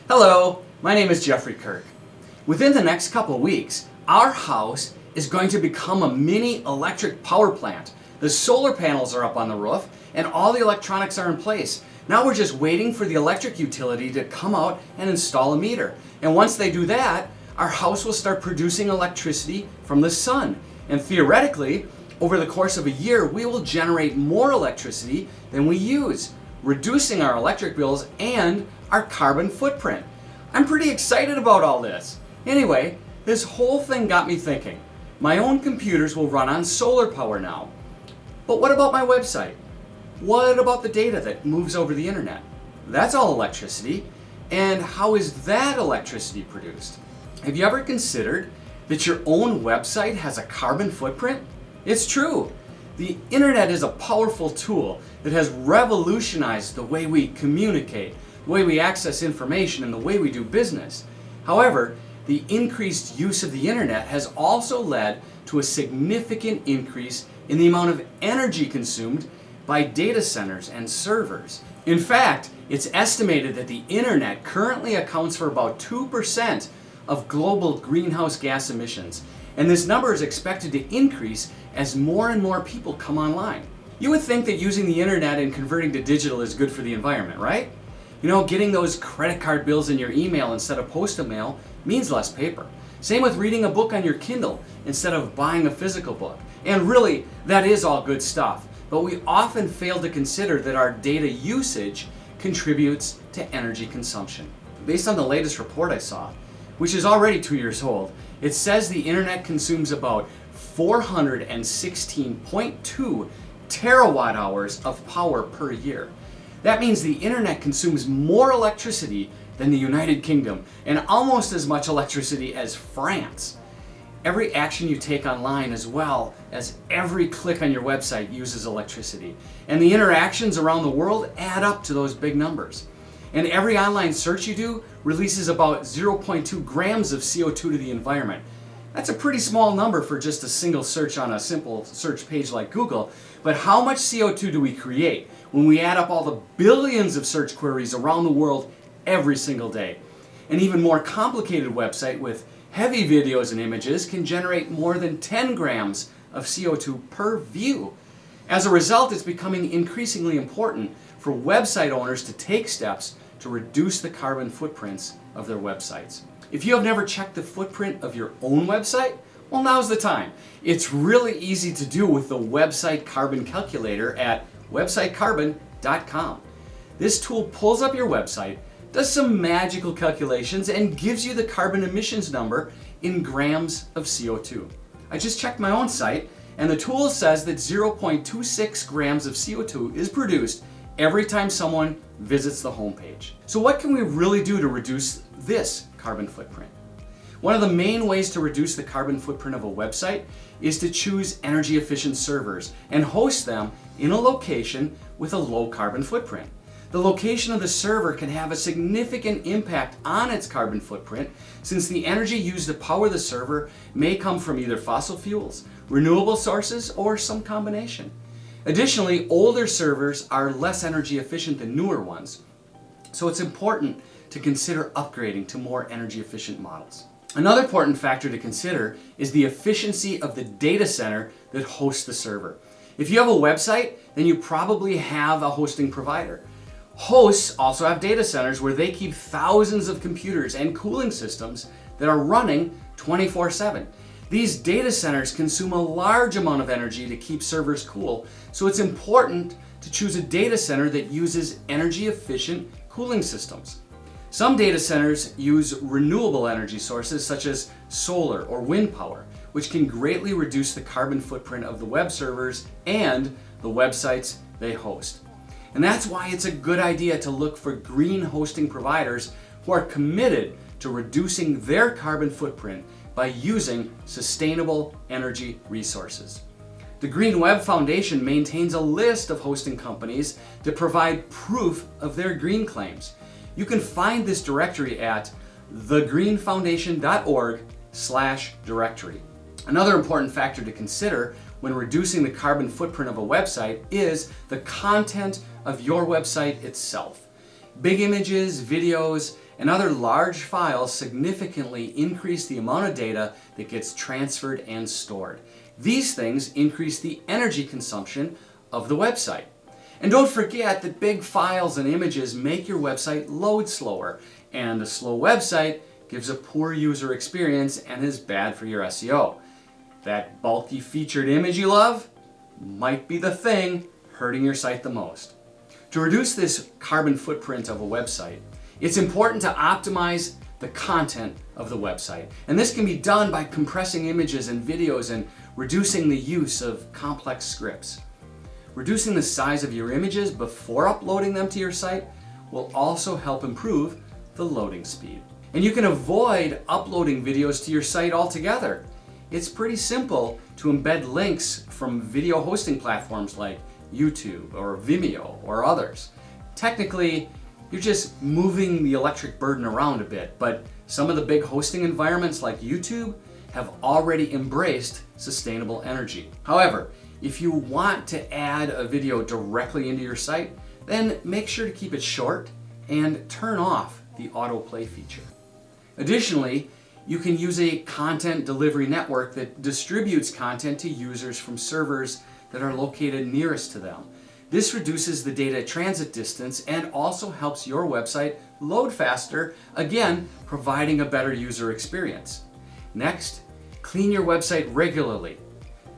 Hello, my name is Jeffrey Kirk. Within the next couple weeks, our house is going to become a mini electric power plant. The solar panels are up on the roof and all the electronics are in place. Now we're just waiting for the electric utility to come out and install a meter. And once they do that, our house will start producing electricity from the sun. And theoretically, over the course of a year, we will generate more electricity than we use, reducing our electric bills and our carbon footprint. I'm pretty excited about all this. Anyway, this whole thing got me thinking. My own computers will run on solar power now. But what about my website? What about the data that moves over the internet? That's all electricity. And how is that electricity produced? Have you ever considered that your own website has a carbon footprint? It's true. The internet is a powerful tool that has revolutionized the way we communicate, the way we access information, and the way we do business. However, the increased use of the internet has also led to a significant increase in the amount of energy consumed by data centers and servers. In fact, it's estimated that the internet currently accounts for about 2% of global greenhouse gas emissions, and this number is expected to increase as more and more people come online. You would think that using the internet and converting to digital is good for the environment, right? You know, getting those credit card bills in your email instead of postal mail means less paper. Same with reading a book on your Kindle instead of buying a physical book. And really, that is all good stuff. But we often fail to consider that our data usage contributes to energy consumption. Based on the latest report I saw, which is already 2 years old, it says the internet consumes about 416.2 terawatt hours of power per year. That means the internet consumes more electricity than the United Kingdom and almost as much electricity as France. Every action you take online, as well as every click on your website, uses electricity. And the interactions around the world add up to those big numbers. And every online search you do releases about 0.2 grams of CO2 to the environment. That's a pretty small number for just a single search on a simple search page like Google, but how much CO2 do we create when we add up all the billions of search queries around the world every single day? An even more complicated website with heavy videos and images can generate more than 10 grams of CO2 per view. As a result, it's becoming increasingly important for website owners to take steps to reduce the carbon footprints of their websites. If you have never checked the footprint of your own website, well, now's the time. It's really easy to do with the Website Carbon Calculator at websitecarbon.com. This tool pulls up your website, does some magical calculations, and gives you the carbon emissions number in grams of CO2. I just checked my own site, and the tool says that 0.26 grams of CO2 is produced every time someone visits the homepage. So what can we really do to reduce this carbon footprint? One of the main ways to reduce the carbon footprint of a website is to choose energy efficient servers and host them in a location with a low carbon footprint. The location of the server can have a significant impact on its carbon footprint, since the energy used to power the server may come from either fossil fuels, renewable sources, or some combination. Additionally, older servers are less energy efficient than newer ones, so it's important to consider upgrading to more energy efficient models. Another important factor to consider is the efficiency of the data center that hosts the server. If you have a website, then you probably have a hosting provider. Hosts also have data centers where they keep thousands of computers and cooling systems that are running 24/7. These data centers consume a large amount of energy to keep servers cool, so it's important to choose a data center that uses energy efficient cooling systems. Some data centers use renewable energy sources such as solar or wind power, which can greatly reduce the carbon footprint of the web servers and the websites they host. And that's why it's a good idea to look for green hosting providers who are committed to reducing their carbon footprint by using sustainable energy resources. The Green Web Foundation maintains a list of hosting companies that provide proof of their green claims. You can find this directory at thegreenfoundation.org/directory. Another important factor to consider when reducing the carbon footprint of a website is the content of your website itself. Big images, videos, and other large files significantly increase the amount of data that gets transferred and stored. These things increase the energy consumption of the website. And don't forget that big files and images make your website load slower, and a slow website gives a poor user experience and is bad for your SEO. That bulky featured image you love might be the thing hurting your site the most. To reduce this carbon footprint of a website, it's important to optimize the content of the website. And this can be done by compressing images and videos and reducing the use of complex scripts. Reducing the size of your images before uploading them to your site will also help improve the loading speed. And you can avoid uploading videos to your site altogether. It's pretty simple to embed links from video hosting platforms like YouTube or Vimeo or others. Technically, you're just moving the electric burden around a bit, but some of the big hosting environments like YouTube have already embraced sustainable energy. However, if you want to add a video directly into your site, then make sure to keep it short and turn off the autoplay feature. Additionally, you can use a content delivery network that distributes content to users from servers that are located nearest to them. This reduces the data transit distance and also helps your website load faster, again, providing a better user experience. Next, clean your website regularly.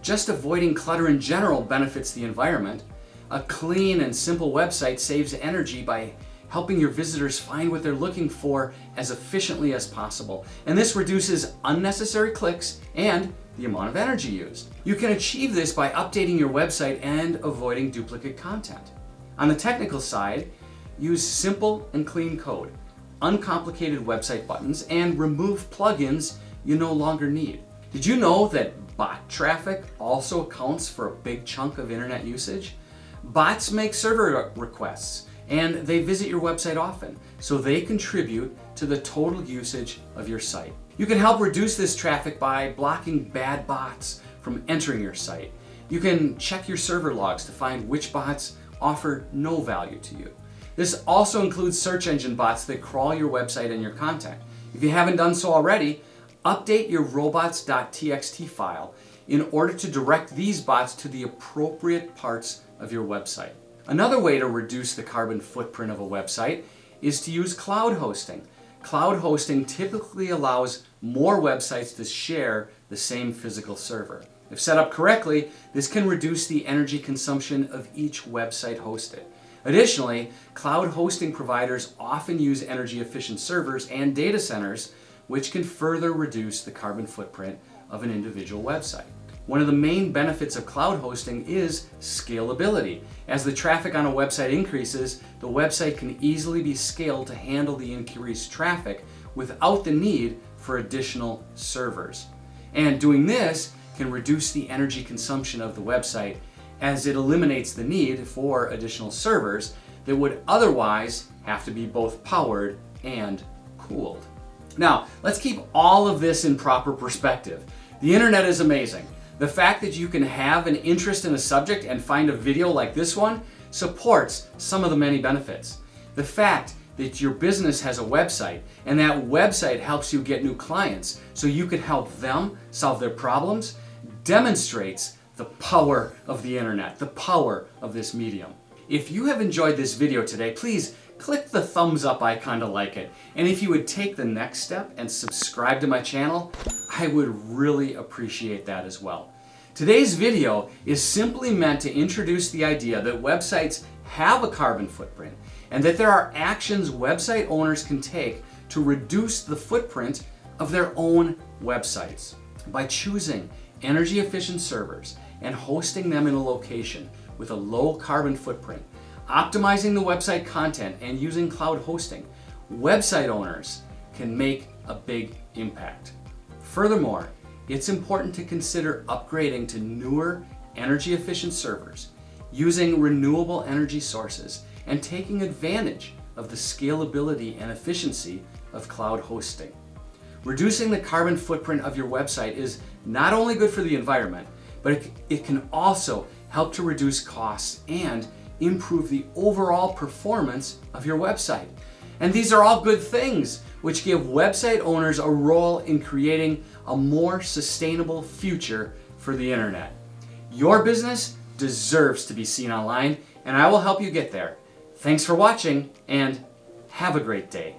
Just avoiding clutter in general benefits the environment. A clean and simple website saves energy by helping your visitors find what they're looking for as efficiently as possible. And this reduces unnecessary clicks and the amount of energy used. You can achieve this by updating your website and avoiding duplicate content. On the technical side, use simple and clean code, uncomplicated website buttons, and remove plugins you no longer need. Did you know that bot traffic also accounts for a big chunk of internet usage? Bots make server requests and they visit your website often, so they contribute to the total usage of your site. You can help reduce this traffic by blocking bad bots from entering your site. You can check your server logs to find which bots offer no value to you. This also includes search engine bots that crawl your website and your content. If you haven't done so already, update your robots.txt file in order to direct these bots to the appropriate parts of your website. Another way to reduce the carbon footprint of a website is to use cloud hosting. Cloud hosting typically allows more websites to share the same physical server. If set up correctly, this can reduce the energy consumption of each website hosted. Additionally, cloud hosting providers often use energy efficient servers and data centers, which can further reduce the carbon footprint of an individual website. One of the main benefits of cloud hosting is scalability. As the traffic on a website increases, the website can easily be scaled to handle the increased traffic without the need for additional servers. And doing this can reduce the energy consumption of the website, as it eliminates the need for additional servers that would otherwise have to be both powered and cooled. Now, let's keep all of this in proper perspective. The internet is amazing. The fact that you can have an interest in a subject and find a video like this one supports some of the many benefits. The fact that your business has a website and that website helps you get new clients so you can help them solve their problems demonstrates the power of the internet, the power of this medium. If you have enjoyed this video today, please click the thumbs up icon to like it. And if you would take the next step and subscribe to my channel, I would really appreciate that as well. Today's video is simply meant to introduce the idea that websites have a carbon footprint and that there are actions website owners can take to reduce the footprint of their own websites. By choosing energy efficient servers and hosting them in a location with a low carbon footprint, optimizing the website content and using cloud hosting, website owners can make a big impact. Furthermore, it's important to consider upgrading to newer energy efficient servers, using renewable energy sources, and taking advantage of the scalability and efficiency of cloud hosting. Reducing the carbon footprint of your website is not only good for the environment, but it can also help to reduce costs and improve the overall performance of your website. And these are all good things, which give website owners a role in creating a more sustainable future for the internet. Your business deserves to be seen online, and I will help you get there. Thanks for watching, and have a great day.